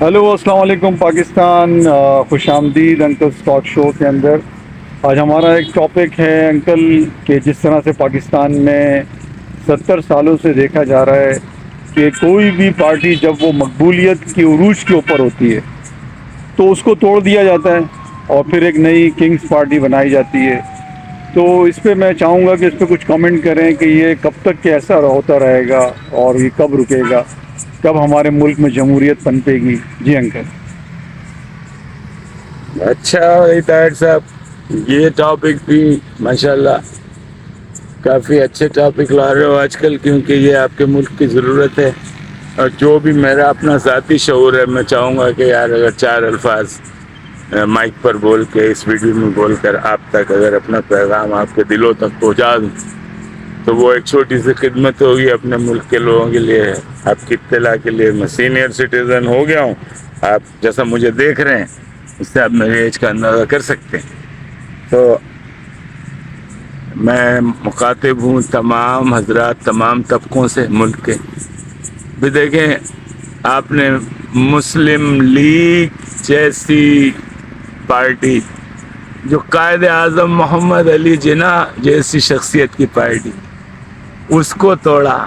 Hello السلام علیکم پاکستان، خوش آمدید انکل ٹاک شو کے اندر۔ آج ہمارا ایک ٹاپک ہے انکل کہ جس طرح سے پاکستان میں 70 سالوں سے دیکھا جا رہا ہے کہ کوئی بھی پارٹی جب وہ مقبولیت کی عروج کے اوپر ہوتی ہے تو اس کو توڑ دیا جاتا ہے اور پھر ایک نئی کنگز پارٹی بنائی جاتی ہے۔ تو اس پہ میں چاہوں گا کہ اس پہ کچھ کامنٹ کریں کہ یہ کب تک کہ ایسا ہوتا رہے گا اور یہ کب رکے گا، کب ہمارے ملک میں جمہوریت پنپے گی؟ جی انکل۔ اچھا طاہر صاحب، یہ ٹاپک بھی ماشاءاللہ کافی اچھے ٹاپک لا رہے ہو آج کل، کیونکہ یہ آپ کے ملک کی ضرورت ہے۔ اور جو بھی میرا اپنا ذاتی شعور ہے، میں چاہوں گا کہ یار اگر 4 الفاظ مائک پر بول کے، اس ویڈیو میں بول کر آپ تک اگر اپنا پیغام آپ کے دلوں تک پہنچا دوں تو وہ ایک چھوٹی سی خدمت ہوگی اپنے ملک کے لوگوں کے لیے، آپ کی اطلاع کے لیے۔ میں سینئر سٹیزن ہو گیا ہوں، آپ جیسا مجھے دیکھ رہے ہیں اس سے آپ میری ایج کا اندازہ کر سکتے ہیں۔ تو میں مخاطب ہوں تمام حضرات، تمام طبقوں سے ملک کے بھی۔ دیکھیں، آپ نے مسلم لیگ جیسی پارٹی، جو قائد اعظم محمد علی جناح جیسی شخصیت کی پارٹی، اس کو توڑا،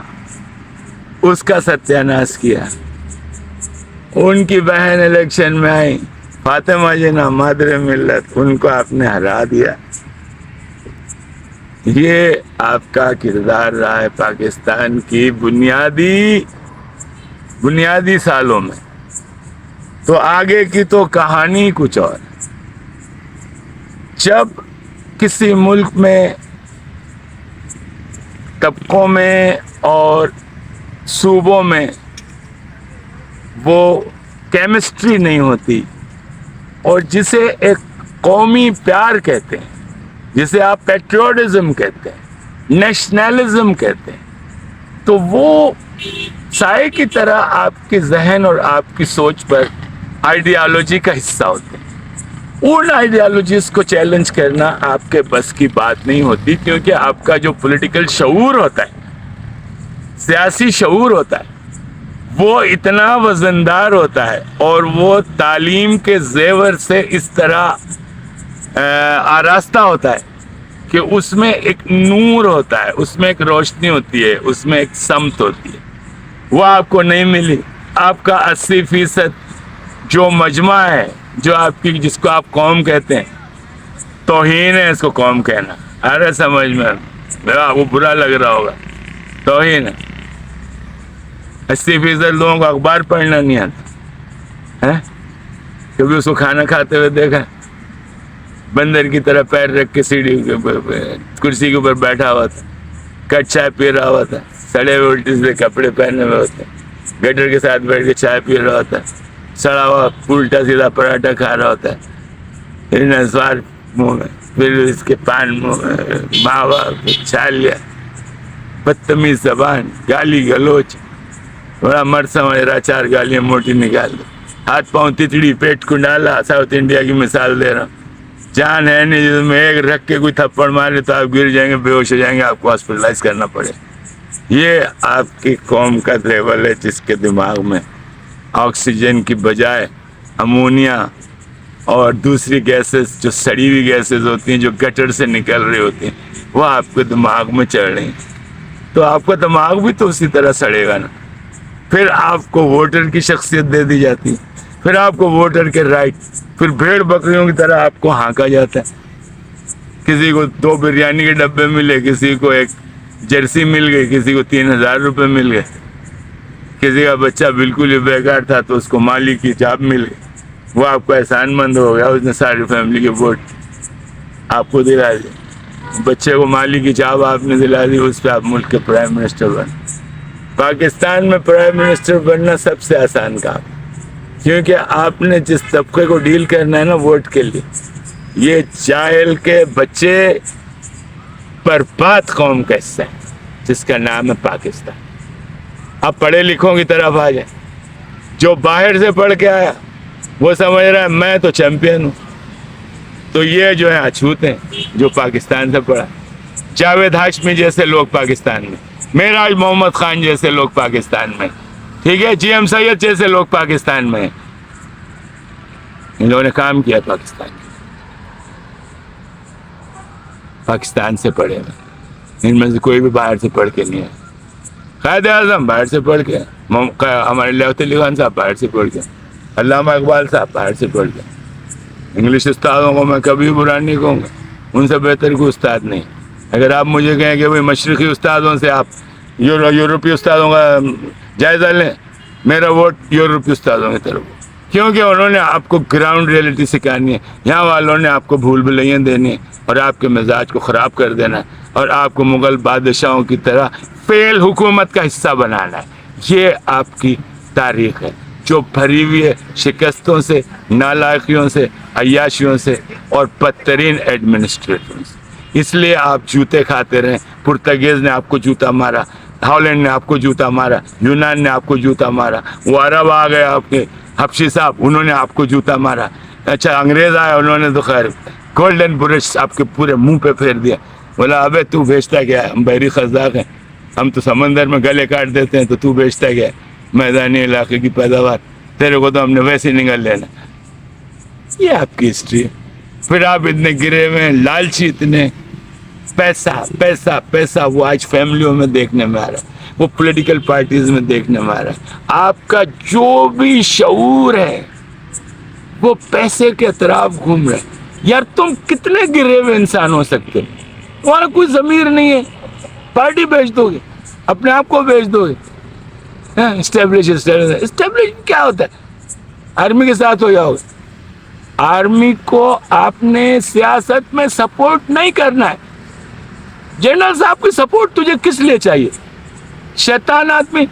اس کا ستیہ ناش کیا۔ ان کی بہن الیکشن میں آئی، فاطمہ جناح مادر ملت، ان کو آپ نے ہرا دیا۔ یہ آپ کا کردار رہا ہے پاکستان کی بنیادی سالوں میں۔ تو آگے کی تو کہانی کچھ اور۔ جب کسی ملک میں طبقوں میں اور صوبوں میں وہ کیمسٹری نہیں ہوتی، اور جسے ایک قومی پیار کہتے ہیں، جسے آپ پیٹریوٹزم کہتے ہیں، نیشنلزم کہتے ہیں، تو وہ سائے کی طرح آپ کے ذہن اور آپ کی سوچ پر آئیڈیالوجی کا حصہ ہوتے ہیں۔ ان آئیڈیالوجیز کو چیلنج کرنا آپ کے بس کی بات نہیں ہوتی، کیونکہ آپ کا جو پولیٹیکل شعور ہوتا ہے، سیاسی شعور ہوتا ہے، وہ اتنا وزندار ہوتا ہے اور وہ تعلیم کے زیور سے اس طرح آراستہ ہوتا ہے کہ اس میں ایک نور ہوتا ہے، اس میں ایک روشنی ہوتی ہے، اس میں ایک سمت ہوتی ہے۔ وہ آپ کو نہیں ملی۔ آپ کا 80% جو مجمع ہے، جو آپ کی، جس کو آپ قوم کہتے ہیں، توہین ہے اس کو قوم کہنا۔ ارے سمجھ میں آپ کو برا لگ رہا ہوگا، توہین ہے۔ 80% لوگوں کو اخبار پڑھنا نہیں آتا ہے، کبھی اس کو کھانا کھاتے ہوئے دیکھا؟ بندر کی طرح پیر رکھ کے سیڑھی کرسی کے اوپر بیٹھا ہوا تھا، کٹ چائے پی رہا ہوا تھا، سڑے ہوئے الٹے سے کپڑے پہنے ہوئے ہوتے، گٹر کے ساتھ بیٹھ کے چائے پی رہا ہوتا ہے، سڑا ہوا الٹا سیدھا پراٹھا کھا رہا ہوتا ہے، پھر نسوار منہ میں، پھر اس کے پان منہ میں، ماں باپ چھال لیا، بدتمیز زبان، گالی گلوچ، بڑا مرد سمجھ رہا، 4 گالیاں موٹی نکال دے، ہاتھ پاؤں تتڑی، پیٹ کو ڈالا۔ ساؤتھ انڈیا کی مثال دے رہا ہوں، جان ہے نہیں جس میں ایک رکھ کے کوئی تھپڑ مارے تو آپ گر جائیں گے، بے ہوش ہو جائیں گے، آپ کو ہاسپٹلائز کرنا پڑے۔ یہ آپ کی قوم کا لیول ہے جس کے دماغ میں آکسیجن کی بجائے امونیا اور دوسری گیسز، جو سڑی ہوئی گیسز ہوتی ہیں، جو گٹر سے نکل رہی ہوتی ہیں، وہ آپ کے دماغ میں چڑھ رہی ہیں۔ تو آپ کا دماغ بھی تو اسی طرح سڑے گا نا۔ پھر آپ کو ووٹر کی شخصیت دے دی جاتی ہے، پھر آپ کو ووٹر کے رائٹ، پھر بھیڑ بکریوں کی طرح آپ کو ہانکا جاتا ہے۔ کسی کو 2 بریانی کے ڈبے ملے، کسی کو ایک جرسی مل گئی، کسی کو 3000 روپے مل گئے، کسی کا بچہ بالکل ہی بیکار تھا تو اس کو مالی کی جاب مل گئی، وہ آپ کو احسان مند ہو گیا، اس نے ساری فیملی کے ووٹ آپ کو دلا دی، بچے کو مالی کی جاب آپ نے دلا دی، اس پہ آپ ملک کے پرائم منسٹر بنے۔ پاکستان میں پرائم منسٹر بننا سب سے آسان کام، کیونکہ آپ نے جس طبقے کو ڈیل کرنا ہے نا ووٹ کے لیے، یہ جاہل کے بچے برباد قوم کا حصہ ہے جس کا نام ہے پاکستان۔ آپ پڑھے لکھوں کی طرف آ جائیں، جو باہر سے پڑھ کے آیا وہ سمجھ رہا ہے میں تو چیمپئن ہوں، تو یہ جو ہے اچھوت ہیں جو پاکستان سے پڑھا۔ جاوید ہاشمی جیسے لوگ پاکستان میں، معراج محمد خان جیسے لوگ پاکستان میں، ٹھیک ہے، جی ایم سید جیسے لوگ پاکستان میں، ان لوگوں نے کام کیا پاکستان کے، پاکستان سے پڑھے ہوئے، ان میں سے کوئی بھی باہر سے پڑھ کے نہیں ہے. قائد اعظم باہر سے پڑھ کے، ہمارے لیاقت علی خان صاحب باہر سے پڑھ کے، علامہ اقبال صاحب باہر سے پڑھ کے. انگلش استادوں کو میں کبھی برا نہیں کہوں گا، ان سے بہتر کوئی استاد نہیں. اگر آپ مجھے کہیں کہ بھائی مشرقی استادوں سے آپ یورپی استادوں کا جائزہ لیں، میرا ووٹ یورپی استادوں کی طرف، کیونکہ انہوں نے آپ کو گراؤنڈ ریئلٹی سکھانی ہے. یہاں والوں نے آپ کو بھول بھلائیاں دینی ہے اور آپ کے مزاج کو خراب کر دینا ہے اور آپ کو مغل بادشاہوں کی طرح فیل حکومت کا حصہ بنانا ہے. یہ آپ کی تاریخ ہے جو بھری ہوئی ہے شکستوں سے، نالائقیوں سے، عیاشیوں سے اور بدترین ایڈمنسٹریٹروں سے. اس لیے آپ جوتے کھاتے رہیں. پرتگیز نے آپ کو جوتا مارا، ہالینڈ نے آپ کو جوتا مارا، یونان نے آپ کو جوتا مارا، وہ عرب آ گئے آپ کے حبشی صاحب، انہوں نے آپ کو جوتا مارا. اچھا انگریز آئے، انہوں نے تو خیر گولڈن برش آپ کے پورے منہ پہ پھیر دیا. بولا ابے تو بیچتا کیا ہے؟ ہم بحری قزاق ہیں، ہم تو سمندر میں گلے کاٹ دیتے ہیں، تو بیچتا کیا ہے؟ میدانی علاقے کی پیداوار، تیرے کو تو ہم نے ویسے ہی نگل لینا. یہ آپ کی ہسٹری ہے. پھر آپ اتنے گرے ہوئے ہیں، لالچی اتنے، پیسہ پیسہ پیسہ. وہ آج فیملیوں میں دیکھنے میں آ رہا ہے، وہ پولیٹیکل پارٹیز میں دیکھنے میں آ رہا ہے. آپ کا جو بھی شعور ہے وہ پیسے کے اطراف گھوم رہا ہے. یار تم کتنے گرے ہوئے انسان ہو سکتے ہو؟ تمہارا کوئی ضمیر نہیں ہے. پارٹی بیچ دو گے، اپنے آپ کو بیچ دو گے. اسٹیبلش کیا ہوتا ہے؟ آرمی کے ساتھ ہو جاؤ گے. آرمی کو آپ نے سیاست میں سپورٹ نہیں کرنا ہے. جنرل صاحب کی سپورٹ تجھے کس لیے چاہیے؟ شیطان آدمی.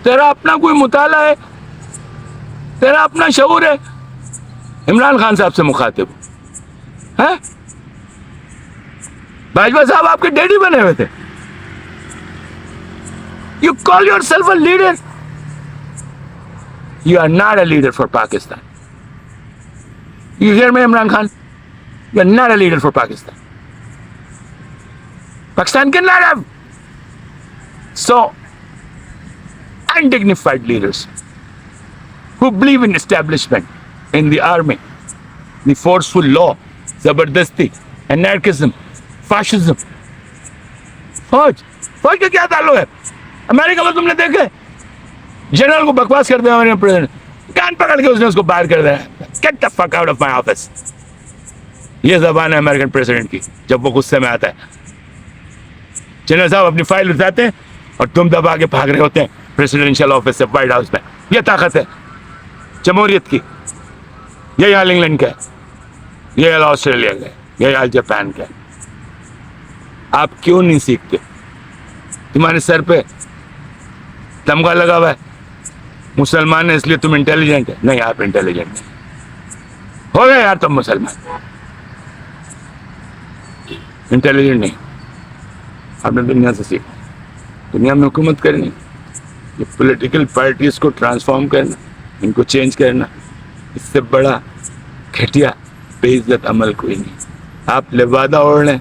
تیرا اپنا کوئی مطالعہ ہے؟ تیرا اپنا شعور ہے؟ عمران خان صاحب سے مخاطب ہے؟ باجوہ صاحب آپ کے ڈیڈی بنے ہوئے تھے. You call yourself a leader? You are not a leader for Pakistan. You hear me, Imran Khan? You are not a leader for Pakistan. Pakistan cannot have so undignified leaders who believe in establishment, in the army, the forceful law, zabardasti, anarchism, fascism. فوج کا کیا تعلق ہے؟ امریکہ میں تم نے دیکھے general کو بکواس کرتے ہیں، ہمارے پریزیڈنٹ کان پکڑ کے اس نے اس کو باہر کر دینا. Get the fuck out of my office. یہ زبان ہے امریکن پریزیڈنٹ کی جب وہ غصے میں آتا ہے. جنرل صاحب اپنی فائل اٹھاتے ہیں اور تم دبا کے بھاگ رہے ہوتے ہیں پریزیڈنشل آفس سے وائٹ ہاؤس میں. یہ طاقت ہے جمہوریت کی. یہی حال انگلینڈ کا ہے، یہی حال آسٹریلیا کا ہے، یہی حال جاپان کا ہے. آپ کیوں نہیں سیکھتے؟ تمہارے سر پہ تمغہ لگا ہوا ہے، مسلمان ہے اس لیے تم انٹیلیجنٹ ہے. نہیں، آپ انٹیلیجنٹ نہیں ہو گئے یار. تم مسلمان انٹیلیجنٹ نہیں. آپ نے دنیا سے سیکھا، دنیا میں حکومت کرنی، یہ پولیٹیکل پارٹیز کو ٹرانسفارم کرنا، ان کو چینج کرنا، اس سے بڑا گھٹیا بے عزت عمل کوئی نہیں. آپ لبادہ اوڑھ لیں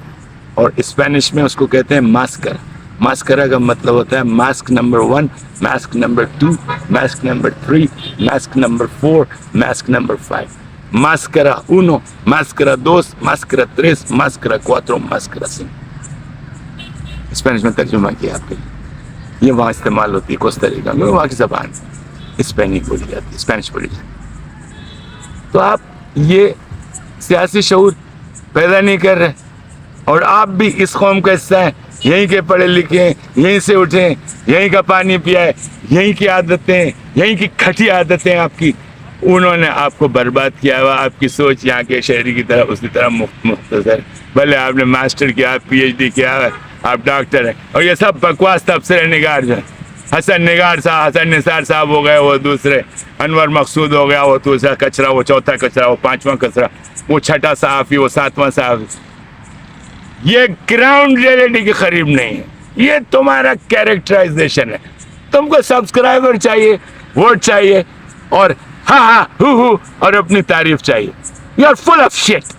اور اسپینش میں اس کو کہتے ہیں ماسکرا. ماسکرا کا مطلب ہوتا ہے mask number 1، mask number 2، mask number 3، mask number 4، mask number 5. ماسکرا 1، ماسکرا 2، ماسکرا 3، ماسکرا 4، ماسکرا 5. اسپینش میں ترجمہ کیا آپ کے لیے. یہ وہاں استعمال ہوتی ہے کوسٹاریکا میں، وہاں کی زبان اسپینش بولی جاتی ہے، اسپینش بولی جاتی ہے. تو آپ یہ سیاسی شعور پیدا نہیں کر رہے، اور آپ بھی اس قوم کا حصہ ہیں. یہیں کے پڑھے لکھے ہیں، یہیں سے اٹھے ہیں، یہیں کا پانی پیا ہے، یہیں کی عادتیں، یہیں کی کھٹی عادتیں آپ کی، انہوں نے آپ کو برباد کیا ہوا. آپ کی سوچ یہاں کے شہری کی طرح اسی طرح مختصر. بھلے آپ نے ماسٹر کیا، PhD کیا ہے، آپ ڈاکٹر ہیں، اور یہ سب بکواس تبصرہ نگار جو ہے. حسن نگار صاحب، حسن نثار صاحب ہو گئے وہ دوسرے، انور مقصود ہو گیا وہ دوسرا کچرا، وہ چوتھا کچرا، وہ پانچواں کچرا، وہ چھٹا صحافی، وہ ساتواں صحافی. یہ گراؤنڈ ریئلٹی کے قریب نہیں ہے. یہ تمہارا کیریکٹرائزیشن ہے. تم کو سبسکرائبر چاہیے، ووٹ چاہیے، اور ہاں ہاں ہو اور اپنی تعریف چاہیے. You are full of shit.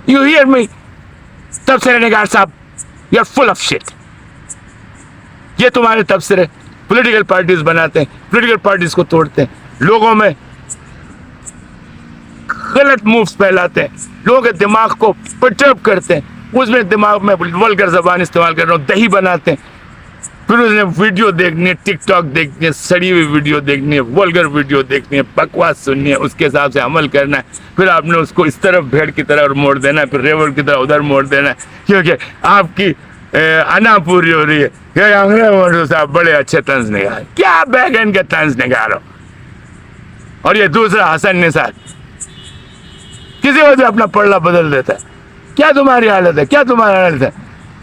You hear me تبصرہ نگار صاحب؟ You are full of shit. یہ تمہارے تبصرے پولیٹیکل پارٹیز بناتے ہیں، پولیٹیکل پارٹیز کو توڑتے ہیں، لوگوں میں غلط مووز پھیلاتے ہیں, لوگوں کے دماغ کو پرٹرب کرتے ہیں, اس میں دماغ میں ولگر زبان استعمال کر رہا ہوں, دہی بناتے ہیں, پھر اس نے ویڈیو دیکھنی ہے, ٹک ٹاک دیکھنی ہے, سڑی ہوئی ویڈیو دیکھنی ہے, ولگر ویڈیو دیکھنی ہے, بکواس سننی ہے, اس کے حساب سے عمل کرنا ہے. پھر آپ نے اس کو اس طرف بھیڑ کی طرح موڑ دینا ہے, پھر ریوڑ کی طرح ادھر موڑ دینا ہے, کیونکہ آپ کی انا پوری ہو رہی ہے کہ انگریز صاحب بڑے اچھے طنز نگار, کیا بیگن کے طنز نگار ہو. اور یہ دوسرا حسن نثار کسی وجہ اپنا پڑھنا بدل دیتا ہے. کیا تمہاری حالت ہے, کیا تمہاری حالت ہے.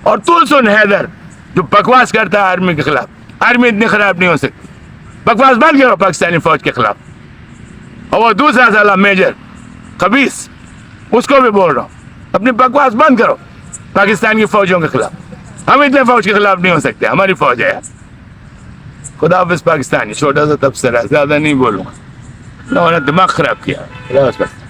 اور تو سن حیدر جو بکواس کرتا ہے آرمی کے خلاف, آرمی اتنی خراب نہیں ہو سکتی, بکواس بند کرو پاکستانی فوج کے خلاف. اور وہ دوسرا سالہ میجر خبیث, اس کو بھی بول رہا ہوں, اپنی بکواس بند کرو پاکستان کی فوجوں کے خلاف. ہم اتنے فوج کے خلاف نہیں ہو سکتے, ہماری فوج ہے یار. خدا حافظ پاکستانی, چھوٹا سا تبصرہ, زیادہ نہیں بولوں گا, انہوں نے دماغ خراب کیا. خدا حافظ.